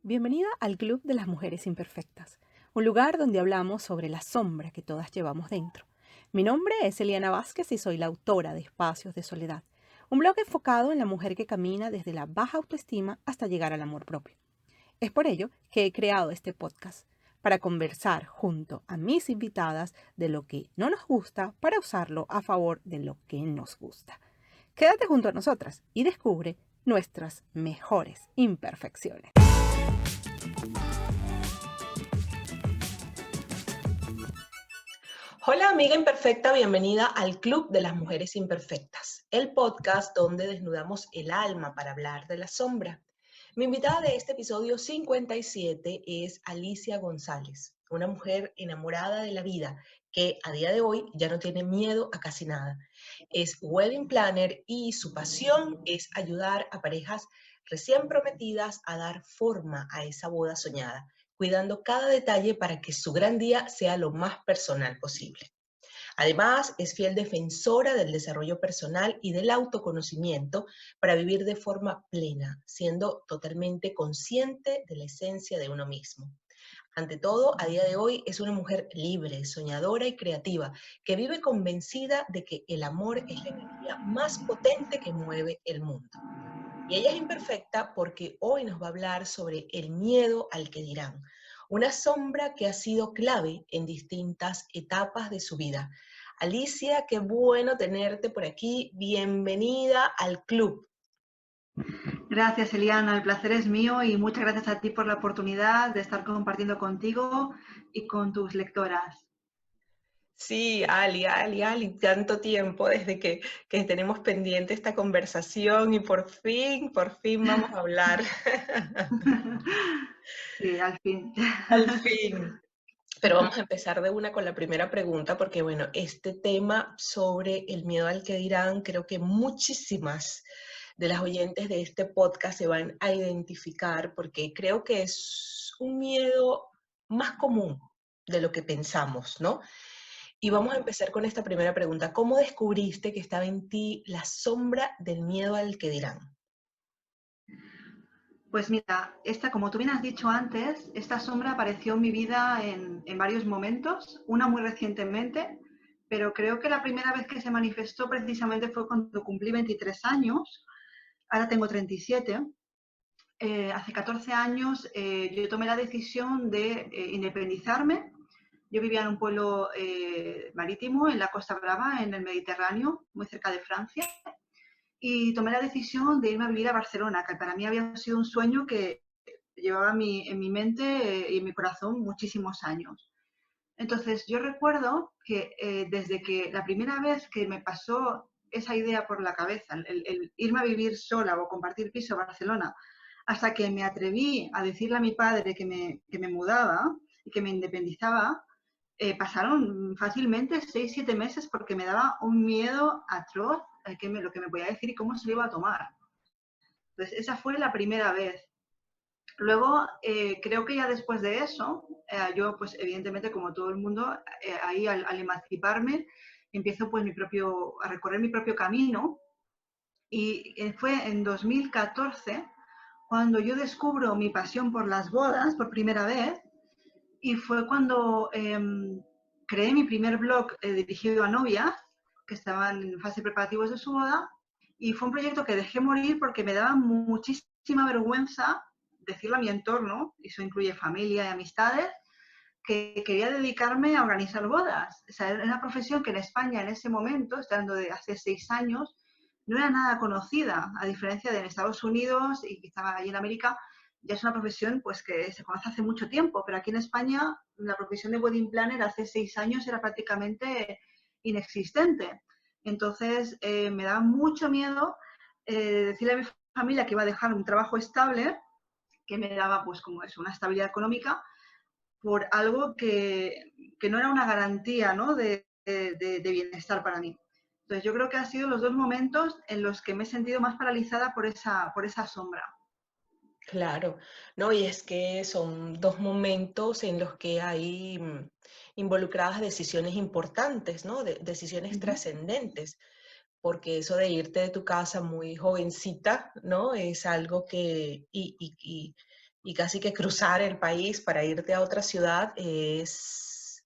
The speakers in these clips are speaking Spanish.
Bienvenida al Club de las Mujeres Imperfectas, un lugar donde hablamos sobre la sombra que todas llevamos dentro. Mi nombre es Eliana Vázquez y soy la autora de Espacios de Soledad, un blog enfocado en la mujer que camina desde la baja autoestima hasta llegar al amor propio. Es por ello que he creado este podcast, para conversar junto a mis invitadas de lo que no nos gusta para usarlo a favor de lo que nos gusta. Quédate junto a nosotras y descubre nuestras mejores imperfecciones. Hola amiga imperfecta, bienvenida al Club de las Mujeres Imperfectas, el podcast donde desnudamos el alma para hablar de la sombra. Mi invitada de este episodio 57 es Alicia González, una mujer enamorada de la vida que a día de hoy ya no tiene miedo a casi nada. Es wedding planner y su pasión es ayudar a parejas recién prometidas a dar forma a esa boda soñada, cuidando cada detalle para que su gran día sea lo más personal posible. Además, es fiel defensora del desarrollo personal y del autoconocimiento para vivir de forma plena, siendo totalmente consciente de la esencia de uno mismo. Ante todo, a día de hoy es una mujer libre, soñadora y creativa, que vive convencida de que el amor es la energía más potente que mueve el mundo. Y ella es imperfecta porque hoy nos va a hablar sobre el miedo al que dirán, una sombra que ha sido clave en distintas etapas de su vida. Alicia, qué bueno tenerte por aquí. Bienvenida al club. Gracias, Eliana. El placer es mío y muchas gracias a ti por la oportunidad de estar compartiendo contigo y con tus lectoras. Sí, Ali, tanto tiempo desde que tenemos pendiente esta conversación y por fin vamos a hablar. Sí, al fin. Al fin. Pero vamos a empezar de una con la primera pregunta, porque bueno, este tema sobre el miedo al que dirán, creo que muchísimas de las oyentes de este podcast se van a identificar, porque creo que es un miedo más común de lo que pensamos, ¿no? Y vamos a empezar con esta primera pregunta. ¿Cómo descubriste que estaba en ti la sombra del miedo al que dirán? Pues mira, como tú bien has dicho antes, esta sombra apareció en mi vida en varios momentos, una muy recientemente, pero creo que la primera vez que se manifestó precisamente fue cuando cumplí 23 años, ahora tengo 37. Hace 14 años yo tomé la decisión de independizarme. Yo vivía en un pueblo marítimo en la Costa Brava, en el Mediterráneo, muy cerca de Francia, y tomé la decisión de irme a vivir a Barcelona, que para mí había sido un sueño que llevaba en mi mente y en mi corazón muchísimos años. Entonces, yo recuerdo que desde que la primera vez que me pasó esa idea por la cabeza, el irme a vivir sola o compartir piso a Barcelona, hasta que me atreví a decirle a mi padre que me mudaba y que me independizaba, pasaron fácilmente 6, 7 meses porque me daba un miedo atroz lo que me podía decir y cómo se lo iba a tomar. Entonces, esa fue la primera vez. Luego, creo que ya después de eso, yo, pues evidentemente, como todo el mundo, ahí al emanciparme, empiezo pues a recorrer mi propio camino. Y fue en 2014 cuando yo descubro mi pasión por las bodas por primera vez. Y fue cuando creé mi primer blog dirigido a novias que estaban en fase preparativos de su boda. Y fue un proyecto que dejé morir porque me daba muchísima vergüenza decirle a mi entorno, y eso incluye familia y amistades, que quería dedicarme a organizar bodas. O sea, era una profesión que en España en ese momento, estando de hace 6 años, no era nada conocida, a diferencia de en Estados Unidos y quizá allí en América, ya es una profesión pues que se conoce hace mucho tiempo, pero aquí en España la profesión de wedding planner hace 6 años era prácticamente inexistente. Entonces me daba mucho miedo decirle a mi familia que iba a dejar un trabajo estable, que me daba pues como es una estabilidad económica, por algo que no era una garantía, ¿no? de bienestar para mí. Entonces yo creo que han sido los dos momentos en los que me he sentido más paralizada por esa sombra. Claro, no, y es que son dos momentos en los que hay involucradas decisiones importantes, ¿no? Decisiones Uh -huh. trascendentes, porque eso de irte de tu casa muy jovencita, ¿no? Es algo que, y casi que cruzar el país para irte a otra ciudad es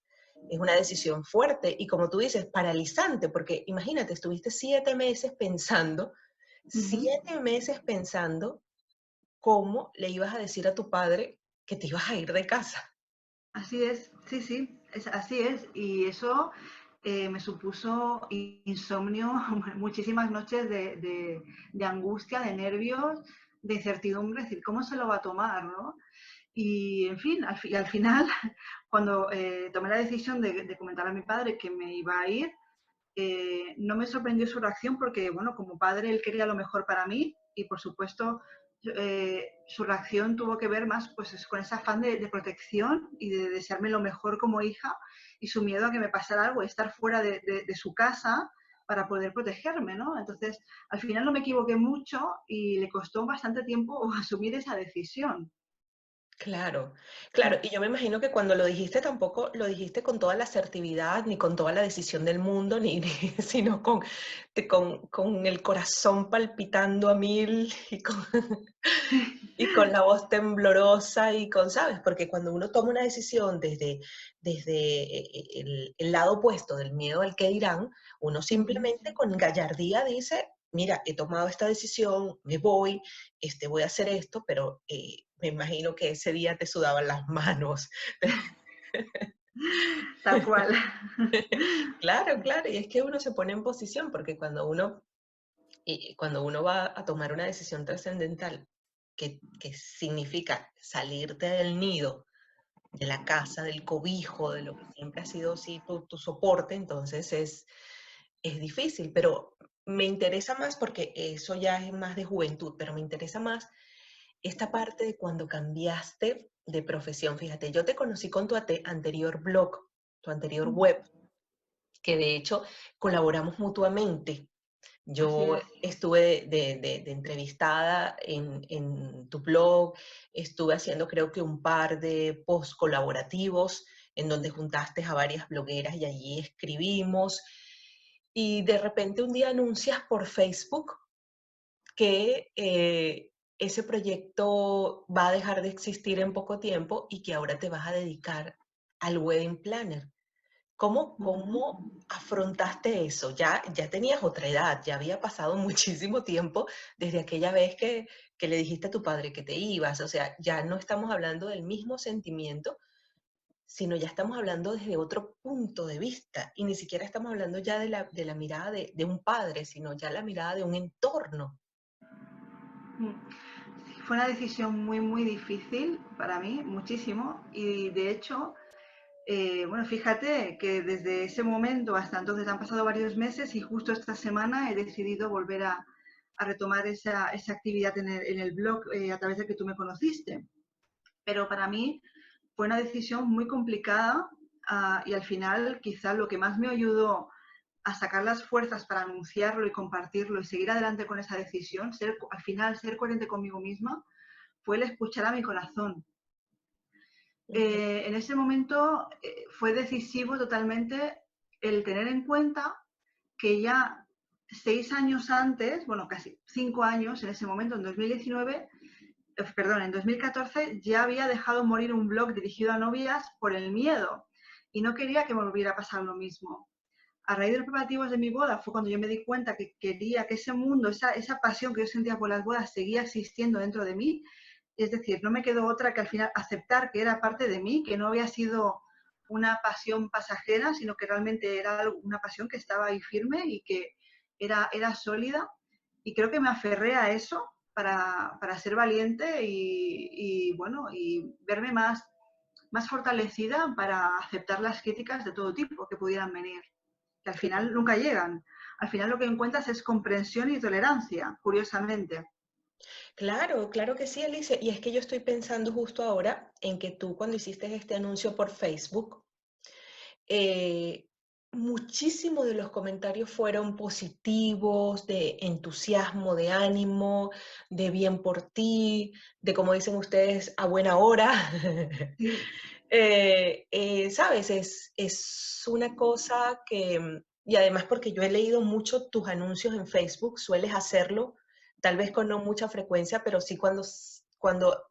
una decisión fuerte y como tú dices, paralizante, porque imagínate, estuviste 7 meses pensando, Ujú. 7 meses pensando cómo le ibas a decir a tu padre que te ibas a ir de casa. Así es, sí, sí, así es. Y eso me supuso insomnio, muchísimas noches de angustia, de nervios, de incertidumbre, es decir, ¿cómo se lo va a tomar, no? Y, en fin, al final, cuando tomé la decisión de comentar a mi padre que me iba a ir, no me sorprendió su reacción porque, bueno, como padre él quería lo mejor para mí y, por supuesto, su reacción tuvo que ver más pues, con ese afán de protección y de desearme lo mejor como hija y su miedo a que me pasara algo, estar fuera de su casa para poder protegerme, ¿no? Entonces, al final no me equivoqué mucho y le costó bastante tiempo asumir esa decisión. Claro, claro, y yo me imagino que cuando lo dijiste tampoco lo dijiste con toda la asertividad, ni con toda la decisión del mundo, sino con el corazón palpitando a mil y con la voz temblorosa y con, ¿sabes? Porque cuando uno toma una decisión desde el lado opuesto del miedo al que dirán, uno Ujú. simplemente con gallardía dice, mira, he tomado esta decisión, me voy, voy a hacer esto, pero me imagino que ese día te sudaban las manos. Tal cual. Claro, claro, y es que uno se pone en posición, porque cuando uno va a tomar una decisión trascendental, que significa salirte del nido, de la casa, del cobijo, de lo que siempre ha sido así tu soporte, entonces es difícil, pero me interesa más porque eso ya es más de juventud, pero me interesa más esta parte de cuando cambiaste de profesión. Fíjate, yo te conocí con tu anterior blog, tu anterior web, que de hecho colaboramos mutuamente. Así Yo es. estuve de entrevistada en tu blog, estuve haciendo creo que un par de posts colaborativos en donde juntaste a varias blogueras y allí escribimos. Y de repente un día anuncias por Facebook que ese proyecto va a dejar de existir en poco tiempo y que ahora te vas a dedicar al wedding planner. Ujú. ¿Cómo afrontaste eso? Ya tenías otra edad, ya había pasado muchísimo tiempo desde aquella vez que le dijiste a tu padre que te ibas. O sea, ya no estamos hablando del mismo sentimiento, sino ya estamos hablando desde otro punto de vista. Y ni siquiera estamos hablando ya de la mirada de un padre, sino ya la mirada de un entorno. Mm. Sí, fue una decisión muy, muy difícil para mí, muchísimo. Y de hecho, bueno, fíjate que desde ese momento hasta entonces han pasado varios meses y justo esta semana he decidido volver a retomar esa actividad en el blog a través de que tú me conociste. Pero para mí fue una decisión muy complicada y al final quizá lo que más me ayudó a sacar las fuerzas para anunciarlo y compartirlo y seguir adelante con esa decisión, al final ser coherente conmigo misma, fue el escuchar a mi corazón. Ujú. En ese momento fue decisivo totalmente el tener en cuenta que ya 6 años antes, bueno, casi 5 años en ese momento, en 2019, perdón, en 2014 ya había dejado morir un blog dirigido a novias por el miedo y no quería que me volviera a pasar lo mismo. A raíz de los preparativos de mi boda fue cuando yo me di cuenta que quería que ese mundo, esa pasión que yo sentía por las bodas seguía existiendo dentro de mí. Es decir, no me quedó otra que al final aceptar que era parte de mí, que no había sido una pasión pasajera, sino que realmente era una pasión que estaba ahí firme y que era sólida. Y creo que me aferré a eso para ser valiente bueno, y verme más fortalecida para aceptar las críticas de todo tipo que pudieran venir, que al final nunca llegan. Al final lo que encuentras es comprensión y tolerancia, curiosamente. Claro, claro que sí, Alicia. Y es que yo estoy pensando justo ahora en que tú cuando hiciste este anuncio por Facebook, eh, muchísimos de los comentarios fueron positivos, de entusiasmo, de ánimo, de bien por ti, de como dicen ustedes, a buena hora. Sí, ¿Sabes? Es una cosa que, y además porque yo he leído mucho tus anuncios en Facebook, sueles hacerlo, tal vez con no mucha frecuencia, pero sí cuando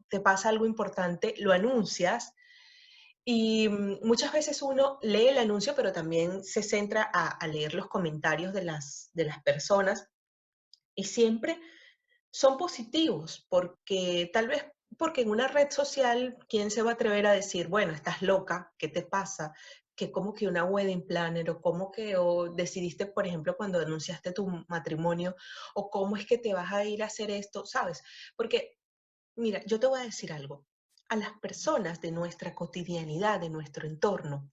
te pasa algo importante, lo anuncias y muchas veces uno lee el anuncio, pero también se centra a leer los comentarios de las personas y siempre son positivos, porque tal vez porque en una red social, ¿quién se va a atrever a decir, bueno, estás loca, qué te pasa? Que como que una wedding planner o cómo que o decidiste, por ejemplo, cuando anunciaste tu matrimonio o cómo es que te vas a ir a hacer esto, ¿sabes? Porque, mira, yo te voy a decir algo. A las personas de nuestra cotidianidad, de nuestro entorno,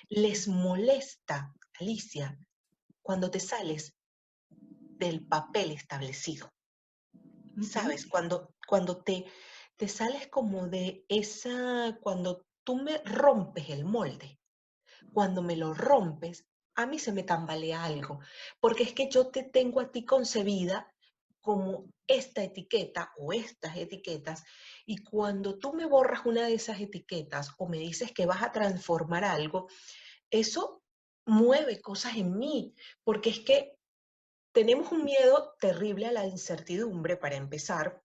les molesta, Alicia, cuando te sales del papel establecido. Ujú. ¿Sabes? Cuando te sales como de esa, cuando tú me rompes el molde, cuando me lo rompes, a mí se me tambalea algo, porque es que yo te tengo a ti concebida como esta etiqueta o estas etiquetas, y cuando tú me borras una de esas etiquetas o me dices que vas a transformar algo, eso mueve cosas en mí, porque es que tenemos un miedo terrible a la incertidumbre para empezar,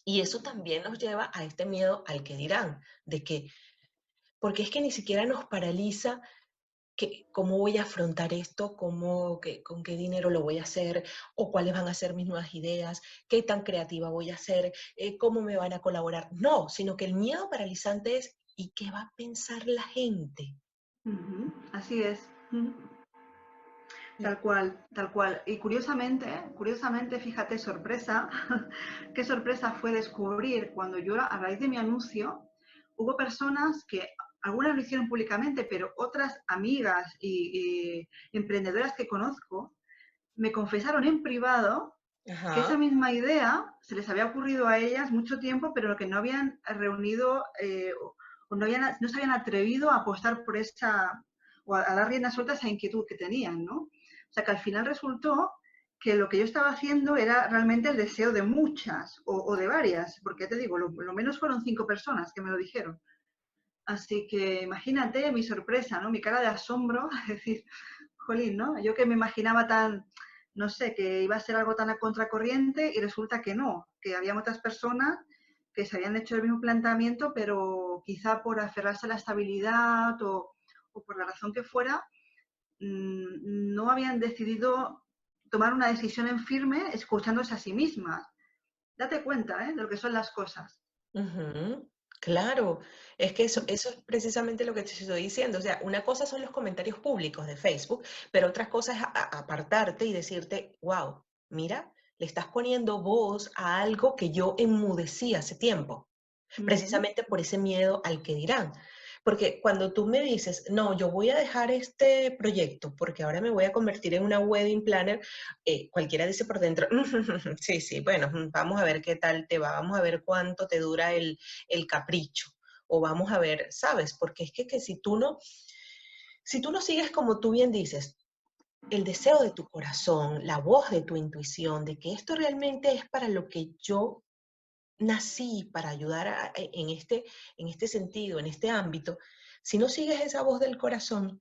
y eso también nos lleva a este miedo al que dirán, de que, porque es que ni siquiera nos paraliza que, cómo voy a afrontar esto, con qué dinero lo voy a hacer, o cuáles van a ser mis nuevas ideas, qué tan creativa voy a ser, cómo me van a colaborar. No, sino que el miedo paralizante es, ¿y qué va a pensar la gente? Ujú, así es. Ujú. Y- Tal cual. Y curiosamente, fíjate, sorpresa, qué sorpresa fue descubrir cuando yo, a raíz de mi anuncio, hubo personas que, algunas lo hicieron públicamente, pero otras amigas y emprendedoras que conozco, me confesaron en privado que esa Ajá. misma idea se les había ocurrido a ellas mucho tiempo, pero que no habían reunido o no se habían atrevido a apostar por esa, o a dar rienda suelta a esa inquietud que tenían, ¿no? O sea, que al final resultó que lo que yo estaba haciendo era realmente el deseo de muchas o de varias, porque ya te digo, lo menos fueron 5 personas que me lo dijeron. Así que imagínate mi sorpresa, ¿no? Mi cara de asombro, es decir, jolín, ¿no? Yo que me imaginaba tan, no sé, que iba a ser algo tan a contracorriente y resulta que no, que había otras personas que se habían hecho el mismo planteamiento, pero quizá por aferrarse a la estabilidad o por la razón que fuera, no habían decidido tomar una decisión en firme escuchándose a sí mismas. Date cuenta, ¿eh? De lo que son las cosas. Ujú, claro, es que eso es precisamente lo que te estoy diciendo. O sea, una cosa son los comentarios públicos de Facebook, pero otra cosa es apartarte y decirte, wow, mira, le estás poniendo voz a algo que yo enmudecí hace tiempo, Ujú. precisamente por ese miedo al que dirán. Porque cuando tú me dices, no, yo voy a dejar este proyecto porque ahora me voy a convertir en una wedding planner, cualquiera dice por dentro, sí, sí, bueno, vamos a ver qué tal te va, vamos a ver cuánto te dura el capricho, o vamos a ver, ¿sabes? Porque es que si tú no sigues como tú bien dices, el deseo de tu corazón, la voz de tu intuición, de que esto realmente es para lo que yo nací para ayudar en este sentido, en este ámbito, si no sigues esa voz del corazón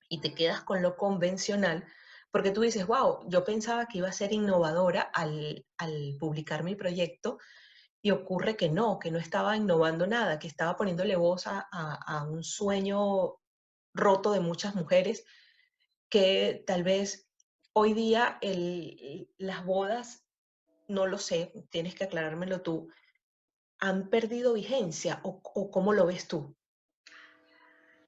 y te quedas con lo convencional, porque tú dices, wow, yo pensaba que iba a ser innovadora al publicar mi proyecto y ocurre que no estaba innovando nada, que estaba poniéndole voz a un sueño roto de muchas mujeres que tal vez hoy día las bodas, no lo sé, tienes que aclarármelo tú, han perdido vigencia o cómo lo ves tú?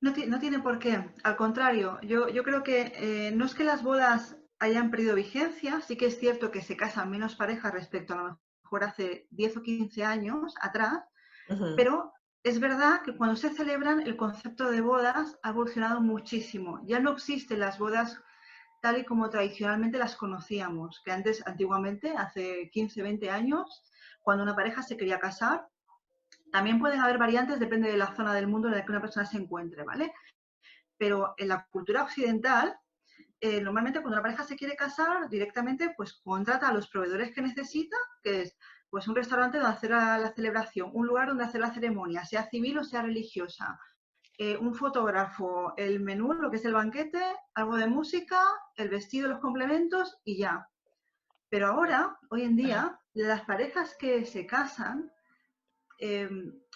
No tiene por qué. Al contrario, yo creo que no es que las bodas hayan perdido vigencia, sí que es cierto que se casan menos parejas respecto a lo mejor hace 10 o 15 años atrás, Ujú, pero es verdad que cuando se celebran el concepto de bodas ha evolucionado muchísimo. Ya no existen las bodas tal y como tradicionalmente las conocíamos, que antes, antiguamente, hace 15, 20 años, cuando una pareja se quería casar, también pueden haber variantes, depende de la zona del mundo en la que una persona se encuentre, ¿vale? Pero en la cultura occidental, normalmente cuando una pareja se quiere casar, directamente pues contrata a los proveedores que necesita, que es pues un restaurante donde hacer la celebración, un lugar donde hacer la ceremonia, sea civil o sea religiosa, un fotógrafo, el menú, lo que es el banquete, algo de música, el vestido, los complementos y ya. Pero ahora, hoy en ajá, día, las parejas que se casan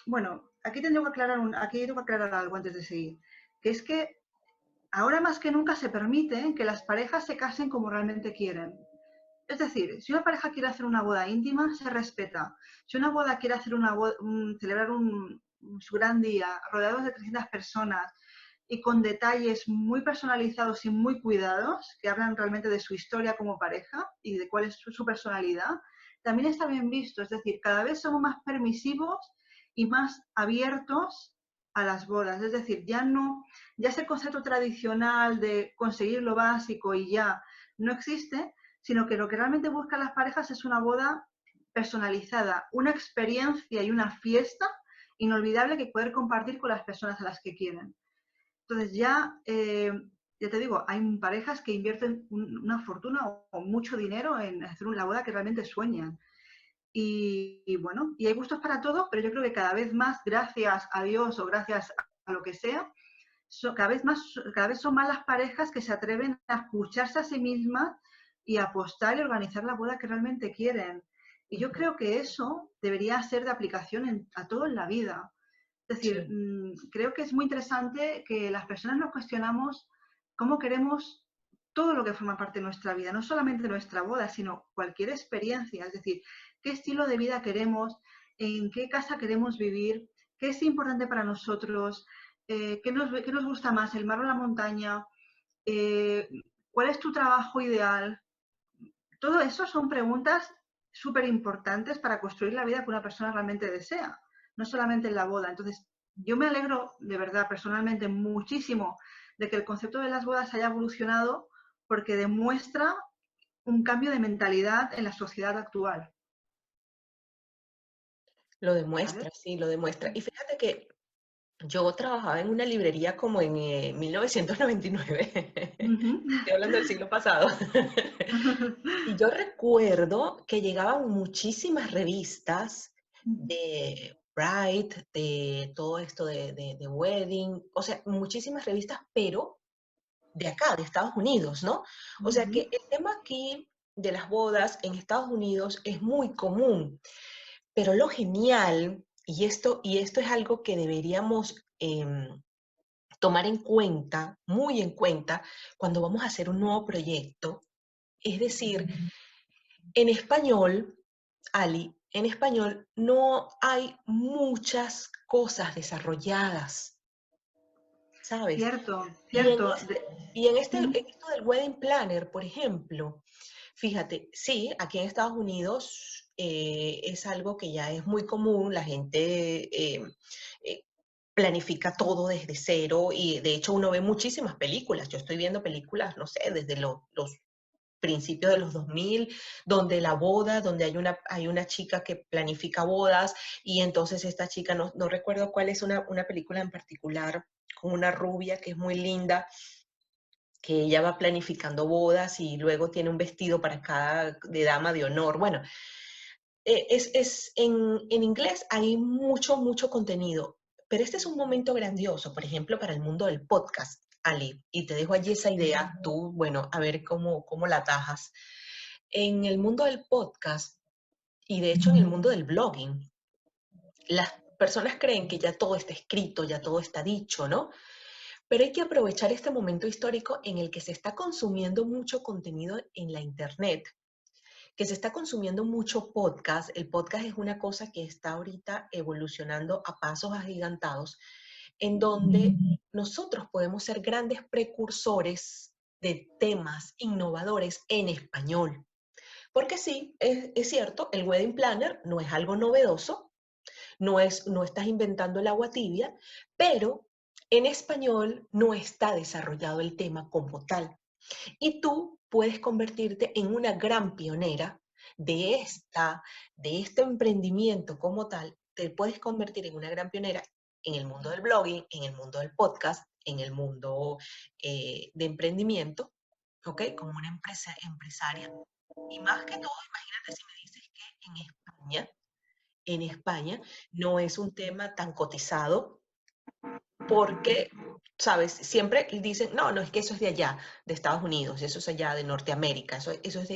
bueno, aquí tengo que aclarar algo antes de seguir, que es que ahora más que nunca se permite que las parejas se casen como realmente quieren. Es decir, si una pareja quiere hacer una boda íntima, se respeta. Si una boda quiere hacer celebrar su gran día, rodeados de 300 personas y con detalles muy personalizados y muy cuidados, que hablan realmente de su historia como pareja y de cuál es su personalidad, también está bien visto. Es decir, cada vez somos más permisivos y más abiertos a las bodas. Es decir, ya ese concepto tradicional de conseguir lo básico y ya no existe, sino que lo que realmente buscan las parejas es una boda personalizada, una experiencia y una fiesta inolvidable que poder compartir con las personas a las que quieren. Entonces ya te digo, hay parejas que invierten una fortuna o mucho dinero en hacer una boda que realmente sueñan. Bueno, y hay gustos para todo, pero yo creo que cada vez más, gracias a Dios o gracias a lo que sea, cada vez son más las parejas que se atreven a escucharse a sí mismas y a apostar y organizar la boda que realmente quieren. Y yo creo que eso debería ser de aplicación a todo en la vida. Es decir, Sí. creo que es muy interesante que las personas nos cuestionamos cómo queremos todo lo que forma parte de nuestra vida, no solamente nuestra boda, sino cualquier experiencia. Es decir, qué estilo de vida queremos, en qué casa queremos vivir, qué es importante para nosotros, qué nos gusta más, el mar o la montaña, eh, cuál es tu trabajo ideal. Todo eso son preguntas súper importantes para construir la vida que una persona realmente desea, no solamente en la boda. Entonces, yo me alegro de verdad, personalmente, muchísimo de que el concepto de las bodas haya evolucionado porque demuestra un cambio de mentalidad en la sociedad actual, Lo ¿sabes? demuestra, sí, lo demuestra. Y fíjate que yo trabajaba en una librería como en 1999. Ujú. Estoy hablando del siglo pasado. Y yo recuerdo que llegaban muchísimas revistas de Bride, de todo esto de Wedding, o sea, muchísimas revistas, pero de acá, de Estados Unidos, ¿no? O sea Ujú. que el tema aquí de las bodas en Estados Unidos es muy común, pero lo genial, y esto es algo que deberíamos tomar en cuenta, muy en cuenta, cuando vamos a hacer un nuevo proyecto, es decir, en español, Ali, en español no hay muchas cosas desarrolladas, ¿sabes? Cierto, Y en cierto. este, y en este, Ujú. en esto del wedding planner, por ejemplo, fíjate, sí, aquí en Estados Unidos es algo que ya es muy común, la gente eh, planifica todo desde cero y de hecho uno ve muchísimas películas. Yo estoy viendo películas, no sé, desde los principios de los 2000, donde la boda, donde hay una chica que planifica bodas y entonces esta chica, no recuerdo cuál es una película en particular, con una rubia que es muy linda, que ella va planificando bodas y luego tiene un vestido para cada de dama de honor. Bueno, en inglés hay mucho, mucho contenido, pero este es un momento grandioso, por ejemplo, para el mundo del podcast, Ali, y te dejo allí esa idea, tú, bueno, a ver cómo la atajas. En el mundo del podcast y de hecho en el mundo del blogging, las personas creen que ya todo está escrito, ya todo está dicho, ¿no? Pero hay que aprovechar este momento histórico en el que se está consumiendo mucho contenido en la internet, que se está consumiendo mucho podcast. El podcast es una cosa que está ahorita evolucionando a pasos agigantados, en donde nosotros podemos ser grandes precursores de temas innovadores en español. Porque sí, es cierto, el wedding planner no es algo novedoso, no estás inventando el agua tibia, pero en español no está desarrollado el tema como tal. Y tú puedes convertirte en una gran pionera de, de este emprendimiento como tal. Te puedes convertir en una gran pionera en el mundo del blogging, en el mundo del podcast, en el mundo de emprendimiento, ¿ok? Como una empresaria. Y más que todo, imagínate si me dices que en España no es un tema tan cotizado porque, ¿sabes? Siempre dicen, no, no, es que eso es de allá, de Estados Unidos, eso es allá de Norteamérica, eso es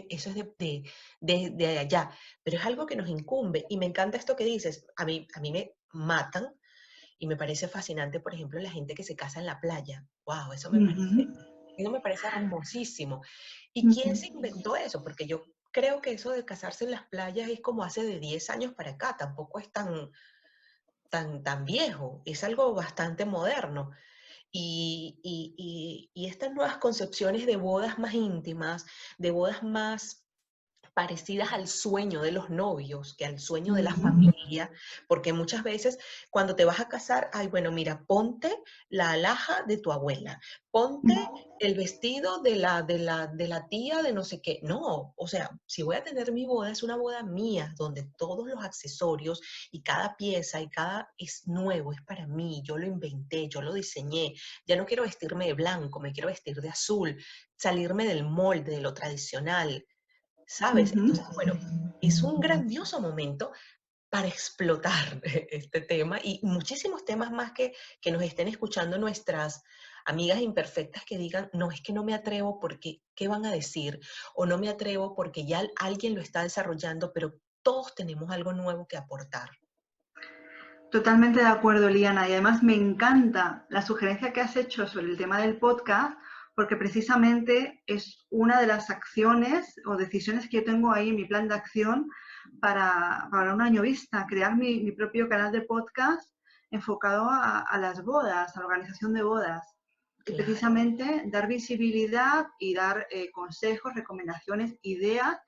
de allá, pero es algo que nos incumbe y me encanta esto que dices, a mí me matan y me parece fascinante, por ejemplo, la gente que se casa en la playa, wow, Ujú, eso me parece hermosísimo. ¿Y quién se ujú. inventó eso? Porque yo creo que eso de casarse en las playas es como hace de 10 años para acá, tampoco es tan viejo, es algo bastante moderno. Y estas nuevas concepciones de bodas más íntimas, de bodas más parecidas al sueño de los novios, que al sueño de la Ujú. familia, porque muchas veces cuando te vas a casar, ay, bueno, mira, ponte la alhaja de tu abuela, ponte el vestido de la tía de no sé qué. No, o sea, si voy a tener mi boda, es una boda mía, donde todos los accesorios y cada pieza y cada es nuevo, es para mí, yo lo inventé, yo lo diseñé, ya no quiero vestirme de blanco, me quiero vestir de azul, salirme del molde, de lo tradicional. ¿Sabes? Ujú. Entonces, bueno, es un grandioso momento para explotar este tema y muchísimos temas más que nos estén escuchando nuestras amigas imperfectas que digan, no, es que no me atrevo porque, ¿qué van a decir? O no me atrevo porque ya alguien lo está desarrollando, pero todos tenemos algo nuevo que aportar. Totalmente de acuerdo, Liana. Y además me encanta la sugerencia que has hecho sobre el tema del podcast, porque precisamente es una de las acciones o decisiones que yo tengo ahí en mi plan de acción para un año vista, crear mi propio canal de podcast enfocado a las bodas, a la organización de bodas. Y Claro. precisamente dar visibilidad y dar consejos, recomendaciones, ideas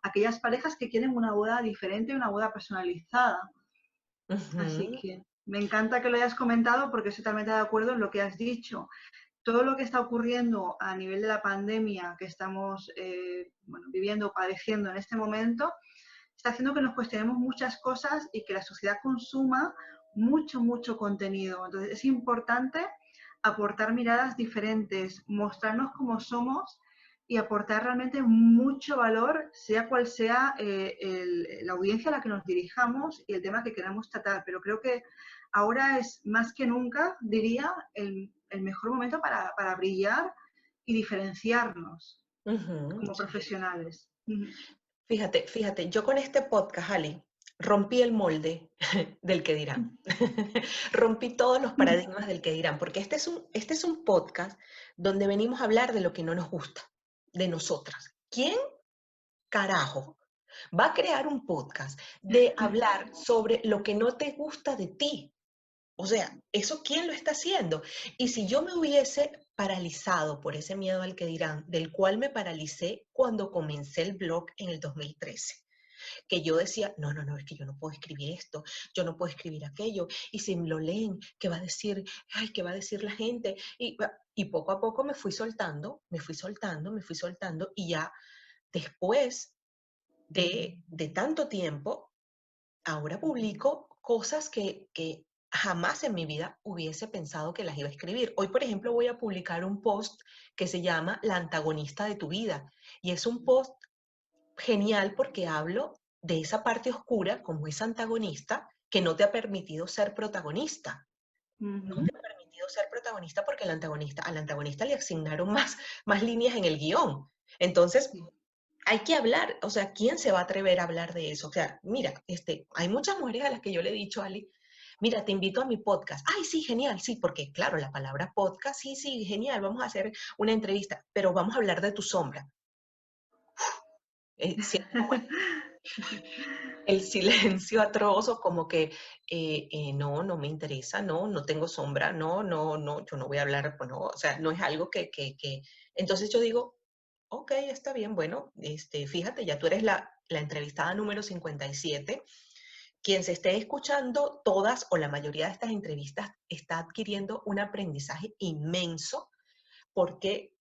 a aquellas parejas que quieren una boda diferente, una boda personalizada. Así Ujú. que me encanta que lo hayas comentado porque estoy totalmente de acuerdo en lo que has dicho. Todo lo que está ocurriendo a nivel de la pandemia que estamos bueno, viviendo, padeciendo en este momento, está haciendo que nos cuestionemos muchas cosas y que la sociedad consuma mucho contenido. Entonces es importante aportar miradas diferentes, mostrarnos cómo somos y aportar realmente mucho valor, sea cual sea la audiencia a la que nos dirijamos y el tema que queramos tratar. Pero creo que ahora es más que nunca, diría, el mejor momento para brillar y diferenciarnos Ujú, como sí. profesionales. Fíjate, yo con este podcast, Ali, rompí el molde del que dirán. Rompí todos los paradigmas del que dirán, porque este es un podcast donde venimos a hablar de lo que no nos gusta, de nosotras. ¿Quién carajo va a crear un podcast de hablar sobre lo que no te gusta de ti? O sea, ¿eso quién lo está haciendo? Y si yo me hubiese paralizado por ese miedo al que dirán, del cual me paralicé cuando comencé el blog en el 2013, que yo decía, no, no, no, es que yo no puedo escribir esto, yo no puedo escribir aquello, y si me lo leen, ¿qué va a decir? Ay, ¿qué va a decir la gente? Y poco a poco me fui soltando, me fui soltando, me fui soltando, y ya después de tanto tiempo, ahora publico cosas que jamás en mi vida hubiese pensado que las iba a escribir. Hoy, por ejemplo, voy a publicar un post que se llama La antagonista de tu vida. Y es un post genial porque hablo de esa parte oscura como esa antagonista que no te ha permitido ser protagonista. No te Ujú. ha permitido ser protagonista porque al antagonista le asignaron más líneas en el guión. Entonces, Sí. hay que hablar, o sea, ¿quién se va a atrever a hablar de eso? O sea, mira, hay muchas mujeres a las que yo le he dicho, Ali, mira, te invito a mi podcast. Ay, sí, genial, sí, porque claro, la palabra podcast, sí, sí, genial, vamos a hacer una entrevista, pero vamos a hablar de tu sombra. Siento como el silencio atroz o como que no, no me interesa, no, no tengo sombra, no, no, no, yo no voy a hablar, pues no, o sea, no es algo que. Entonces yo digo, ok, está bien, bueno, fíjate, ya tú eres la entrevistada número 57. Quien se esté escuchando todas o la mayoría de estas entrevistas está adquiriendo un aprendizaje inmenso porque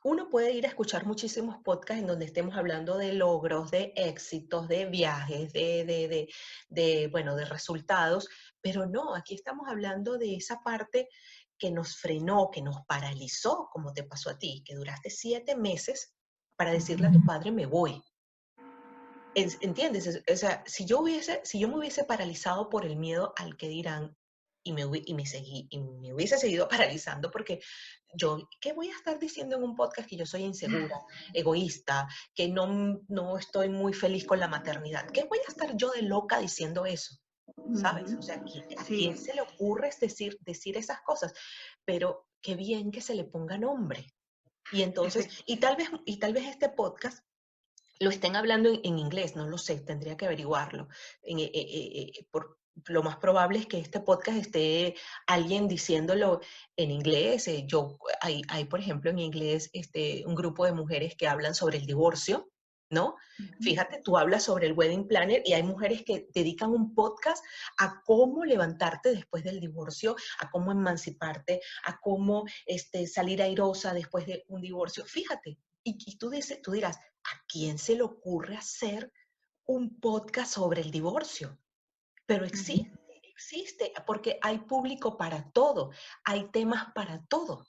uno puede ir a escuchar muchísimos podcasts en donde estemos hablando de logros, de éxitos, de viajes, bueno, de resultados, pero no, aquí estamos hablando de esa parte que nos frenó, que nos paralizó, como te pasó a ti, que duraste 7 meses para decirle a tu padre, me voy. ¿Entiendes? O sea, si yo me hubiese paralizado por el miedo al que dirán, y me hubiese seguido paralizando porque yo, ¿qué voy a estar diciendo en un podcast que yo soy insegura, egoísta, que no estoy muy feliz con la maternidad? ¿Qué voy a estar yo de loca diciendo eso? ¿Sabes? O sea, Ujú. ¿a quién Sí, se le ocurre decir esas cosas? Pero qué bien que se le ponga nombre. Y entonces, efectivamente. y tal vez este podcast lo estén hablando en inglés, no lo sé, tendría que averiguarlo. Lo más probable es que este podcast esté alguien diciéndolo en inglés. Hay, por ejemplo, en inglés un grupo de mujeres que hablan sobre el divorcio, ¿no? Fíjate, tú hablas sobre el wedding planner y hay mujeres que dedican un podcast a cómo levantarte después del divorcio, a cómo emanciparte, a cómo salir airosa después de un divorcio. Fíjate, y tú dirás, ¿a quién se le ocurre hacer un podcast sobre el divorcio? Pero Ujú. existe, porque hay público para todo, hay temas para todo.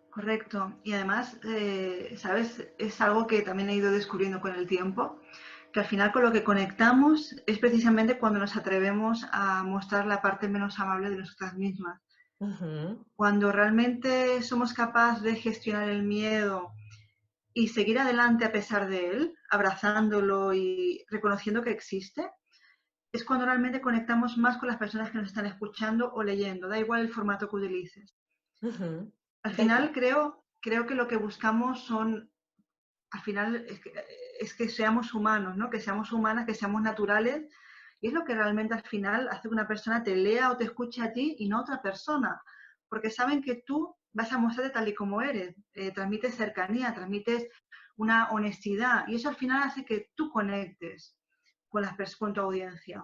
Correcto. Y además, ¿sabes? Es algo que también he ido descubriendo con el tiempo, que al final con lo que conectamos es precisamente cuando nos atrevemos a mostrar la parte menos amable de nosotras mismas. Ujú, Cuando realmente somos capaces de gestionar el miedo y seguir adelante a pesar de él, abrazándolo y reconociendo que existe, es cuando realmente conectamos más con las personas que nos están escuchando o leyendo, da igual el formato que utilices. ujú. Al Da igual. final creo que lo que buscamos son, al final es que seamos humanos, ¿no? Que seamos humanas, que seamos naturales, y es lo que realmente al final hace que una persona te lea o te escuche a ti y no a otra persona, porque saben que tú vas a mostrarte tal y como eres, transmites cercanía, transmites una honestidad, y eso al final hace que tú conectes con, con tu audiencia.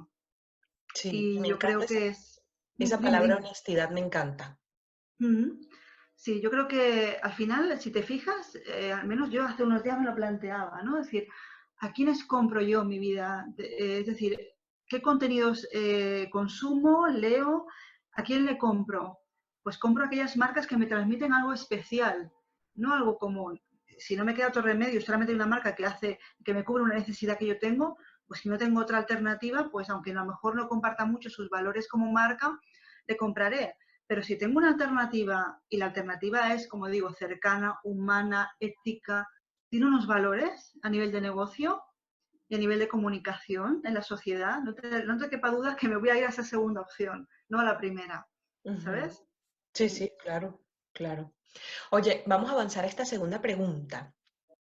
Sí, Y me yo encanta creo que es... esa Dime, palabra dime. honestidad, me encanta. Ujú. Sí, yo creo que al final, si te fijas, al menos yo hace unos días me lo planteaba, ¿no? Es decir, ¿a quiénes compro yo mi vida? Es decir, ¿qué contenidos consumo, leo? ¿A quién le compro? Pues compro aquellas marcas que me transmiten algo especial, no algo común. Si no me queda otro remedio, solamente hay una marca que hace, que me cubre una necesidad que yo tengo, pues si no tengo otra alternativa, pues aunque a lo mejor no comparta mucho sus valores como marca, le compraré. Pero si tengo una alternativa y la alternativa es, como digo, cercana, humana, ética, tiene unos valores a nivel de negocio y a nivel de comunicación en la sociedad, no te quepa duda que me voy a ir a esa segunda opción, no a la primera. Ujú. ¿Sabes? Sí, sí, claro, claro. Oye, vamos a avanzar a esta segunda pregunta,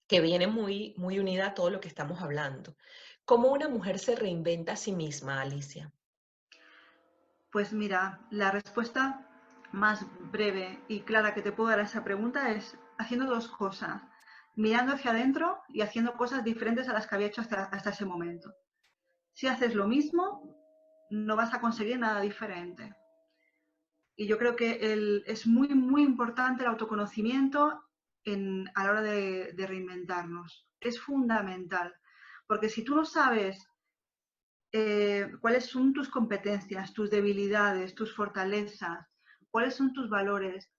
que viene muy, muy unida a todo lo que estamos hablando. ¿Cómo una mujer se reinventa a sí misma, Alicia? Pues mira, la respuesta más breve y clara que te puedo dar a esa pregunta es haciendo dos cosas, mirando hacia adentro y haciendo cosas diferentes a las que había hecho hasta ese momento. Si haces lo mismo, no vas a conseguir nada diferente. Y yo creo que es muy, muy importante el autoconocimiento a la hora de reinventarnos. Es fundamental. Porque si tú no sabes cuáles son tus competencias, tus debilidades, tus fortalezas, cuáles son tus valores,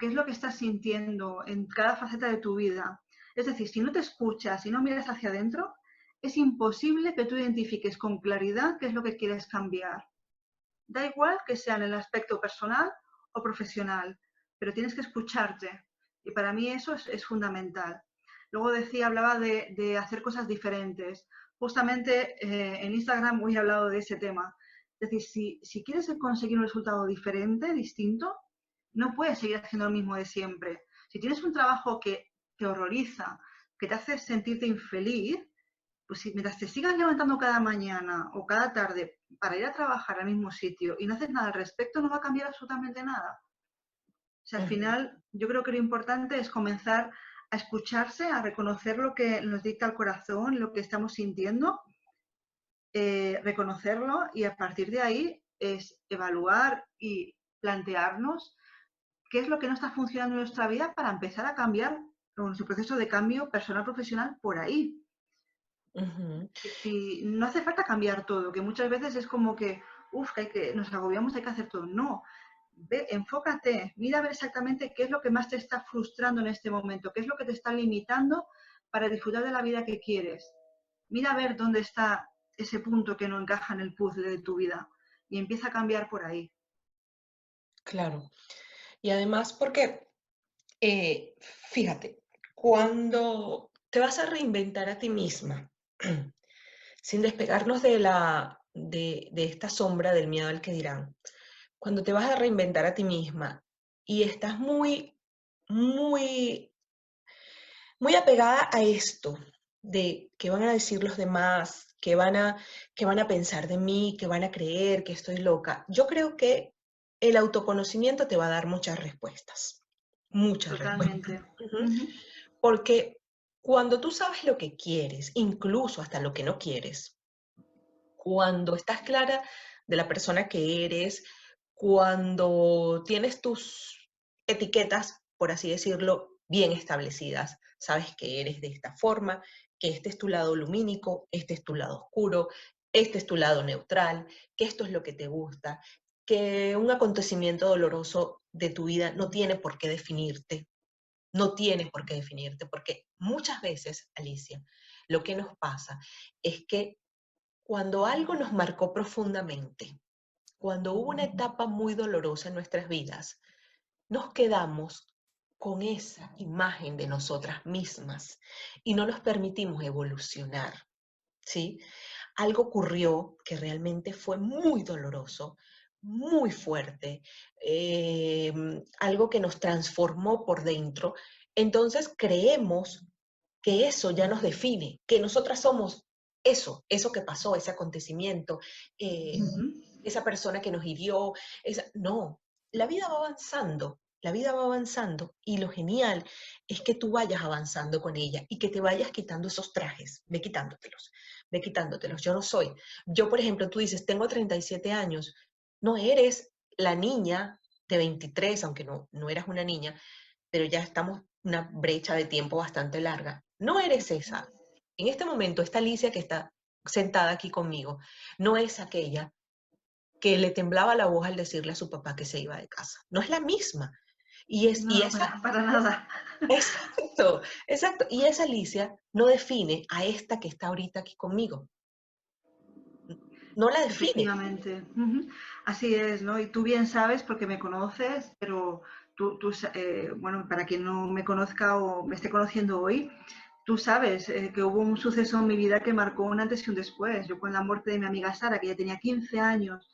qué es lo que estás sintiendo en cada faceta de tu vida. Es decir, si no te escuchas, si no miras hacia adentro, es imposible que tú identifiques con claridad qué es lo que quieres cambiar. Da igual que sea en el aspecto personal o profesional, pero tienes que escucharte. Y para mí eso es fundamental. Luego hablaba de hacer cosas diferentes. Justamente en Instagram hoy he hablado de ese tema. Es decir, si quieres conseguir un resultado diferente, distinto, no puedes seguir haciendo lo mismo de siempre. Si tienes un trabajo que te horroriza, que te hace sentirte infeliz, pues si mientras te sigas levantando cada mañana o cada tarde para ir a trabajar al mismo sitio y no haces nada al respecto, no va a cambiar absolutamente nada. O sea, al Ujú, final yo creo que lo importante es comenzar a escucharse, a reconocer lo que nos dicta el corazón, lo que estamos sintiendo, reconocerlo y a partir de ahí es evaluar y plantearnos qué es lo que no está funcionando en nuestra vida para empezar a cambiar nuestro proceso de cambio personal profesional por ahí. ujú. Si no hace falta cambiar todo, que muchas veces es como que, uff, nos agobiamos, hay que hacer todo. No, ve, enfócate, mira a ver exactamente qué es lo que más te está frustrando en este momento, qué es lo que te está limitando para disfrutar de la vida que quieres. Mira a ver dónde está ese punto que no encaja en el puzzle de tu vida y empieza a cambiar por ahí. Claro. Y además porque, eh, fíjate, cuando te vas a reinventar a ti misma, sin despegarnos de esta sombra del miedo al que dirán, cuando te vas a reinventar a ti misma y estás muy, muy apegada a esto de qué van a decir los demás, qué van a pensar de mí, qué van a creer que estoy loca, yo creo que el autoconocimiento te va a dar muchas respuestas, muchas respuestas. Totalmente. Ujú. Ujú. Porque cuando tú sabes lo que quieres, incluso hasta lo que no quieres, cuando estás clara de la persona que eres, cuando tienes tus etiquetas, por así decirlo, bien establecidas, sabes que eres de esta forma, que este es tu lado lumínico, este es tu lado oscuro, este es tu lado neutral, que esto es lo que te gusta, que un acontecimiento doloroso de tu vida no tiene por qué definirte, no tiene por qué definirte, porque muchas veces, Alicia, lo que nos pasa es que cuando algo nos marcó profundamente, cuando hubo una etapa muy dolorosa en nuestras vidas, nos quedamos con esa imagen de nosotras mismas y no nos permitimos evolucionar, ¿sí? Algo ocurrió que realmente fue muy doloroso, muy fuerte, algo que nos transformó por dentro. Entonces creemos que eso ya nos define, que nosotras somos eso que pasó, ese acontecimiento, eh, Ujú. esa persona que nos hirió, no, la vida va avanzando, la vida va avanzando y lo genial es que tú vayas avanzando con ella y que te vayas quitando esos trajes, ve quitándotelos, yo no soy. Yo, por ejemplo, tú dices, tengo 37 años, no eres la niña de 23, aunque no eras una niña, pero ya estamos una brecha de tiempo bastante larga. No eres esa. En este momento, esta Alicia que está sentada aquí conmigo, no es aquella que le temblaba la voz al decirle a su papá que se iba de casa. No es la misma. No, Y no, esa, para nada. exacto, exacto. Y esa Alicia no define a esta que está ahorita aquí conmigo. No la define. Efectivamente. Ujú. Así es, ¿no? Y tú bien sabes, porque me conoces, pero bueno, para quien no me conozca o me esté conociendo hoy, tú sabes que hubo un suceso en mi vida que marcó un antes y un después. Yo con la muerte de mi amiga Sara, que ya tenía 15 años,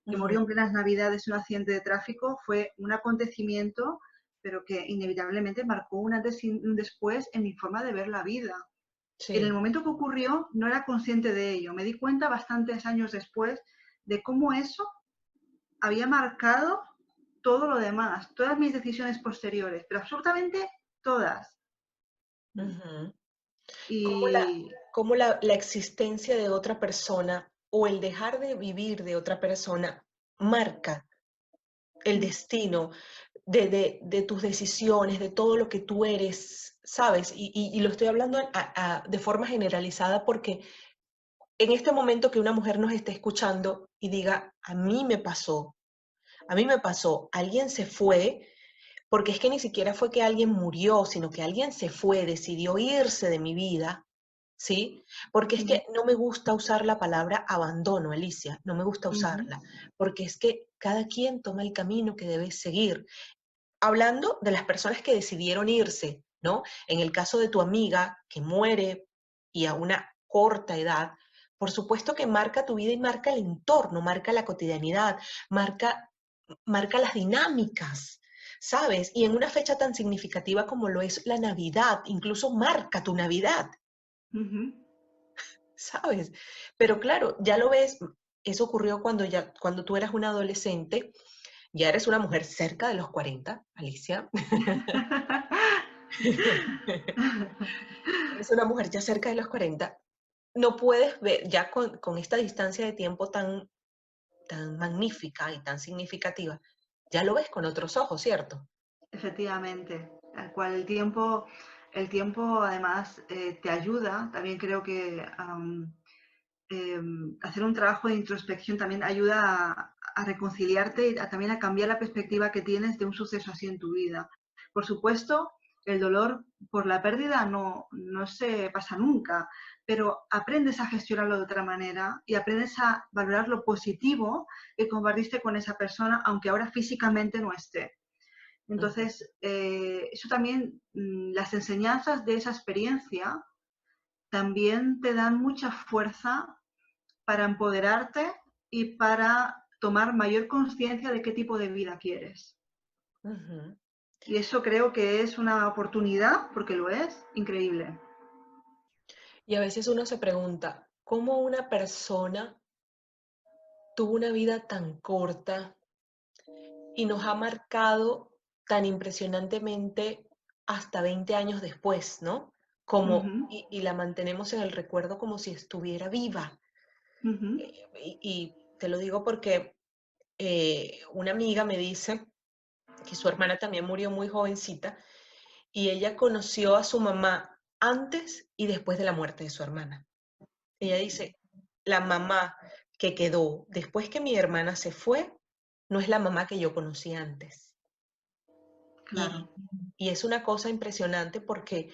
que Ujú. murió en plenas Navidades en un accidente de tráfico, fue un acontecimiento, pero que inevitablemente marcó un antes y un después en mi forma de ver la vida. En el Sí. momento que ocurrió no era consciente de ello. Me di cuenta bastantes años después de cómo eso había marcado todo lo demás, todas mis decisiones posteriores, pero absolutamente todas. Ujú. Cómo Y la existencia de otra persona o el dejar de vivir de otra persona marca el destino de tus decisiones, de todo lo que tú eres, ¿sabes? Y lo estoy hablando de forma generalizada porque en este momento que una mujer nos esté escuchando y diga, a mí me pasó, alguien se fue, porque es que ni siquiera fue que alguien murió, sino que alguien se fue, decidió irse de mi vida, ¿sí? Porque es que no me gusta usar la palabra abandono, Alicia, no me gusta ujú, usarla, porque es que cada quien toma el camino que debe seguir. Hablando de las personas que decidieron irse, ¿no? En el caso de tu amiga que muere y a una corta edad, por supuesto que marca tu vida y marca el entorno, marca la cotidianidad, marca, marca las dinámicas, ¿sabes? Y en una fecha tan significativa como lo es la Navidad, incluso marca tu Navidad, ujú. ¿sabes? Pero claro, ya lo ves, eso ocurrió cuando tú eras una adolescente, ya eres una mujer cerca de los 40, Alicia. Eres una mujer ya cerca de los 40, no puedes ver, ya con esta distancia de tiempo tan magnífica y tan significativa, ya lo ves con otros ojos, ¿cierto? Efectivamente, al cual el tiempo además te ayuda, también creo que hacer un trabajo de introspección también ayuda a reconciliarte y también a cambiar la perspectiva que tienes de un suceso así en tu vida. Por supuesto, el dolor por la pérdida no se pasa nunca, pero aprendes a gestionarlo de otra manera y aprendes a valorar lo positivo que compartiste con esa persona, aunque ahora físicamente no esté. Entonces, eso también, las enseñanzas de esa experiencia también te dan mucha fuerza para empoderarte y para tomar mayor conciencia de qué tipo de vida quieres. Ujú. Y eso creo que es una oportunidad, porque lo es, increíble. Y a veces uno se pregunta, ¿cómo una persona tuvo una vida tan corta y nos ha marcado tan impresionantemente hasta 20 años después, ¿no? Como, Ujú, y la mantenemos en el recuerdo como si estuviera viva. ujú, Y te lo digo porque una amiga me dice que su hermana también murió muy jovencita y ella conoció a su mamá antes y después de la muerte de su hermana. Ella dice, la mamá que quedó después que mi hermana se fue, no es la mamá que yo conocí antes. Y, claro. y es una cosa impresionante porque